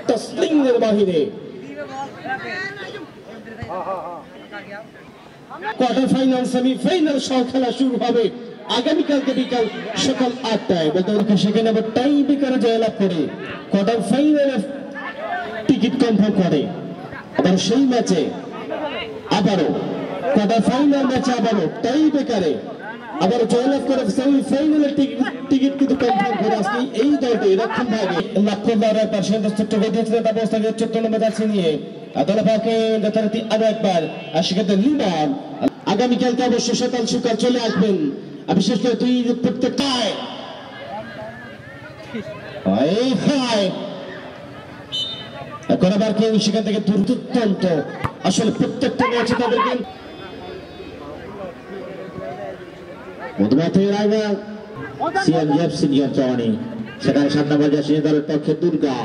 তসলিমের বাহিরে quarter final semifinal সহ খেলা শুরু হবে আগামীকালকে বিকাল সকাল 8টায়। বলতে সেখানে আবার টাই ব্রেকারে জয়লাভ করে কোয়ার্টার ফাইনালে টিকিট কনফার্ম করে। আবার সেই ম্যাচে আবারও কোয়ার্টার ফাইনাল ম্যাচে আবারও টাই ব্রেকারে আবার জয়লাভ করে সেমিফাইনালের টিকিট কিন্তু কনফার্ম করে আজকে এই দলটি রক্ষণ ভাগে লক্ষ্য দ্বারা পাশে ছোট্ট গতিতে অবস্থাকে 14 নম্বর যাচ্ছে নিয়ে দলভাগে যথারীতি আরো একবার সেক্ষেত্রে লিমন আগামীকালকে অবশ্য সকাল সকাল চলে আসবেন। বিশেষ করে তুই প্রত্যেকটায় এখন আবার কেউ সেখান থেকে দুর্দান্ত আসলে প্রত্যেকটা ম্যাচে তাদেরকে মধুমাথের আগে সিএমজিএফ সিনিয়র চওয়ানি সেখানে 7 নম্বর জাতীয় দলের পক্ষে দুর্গা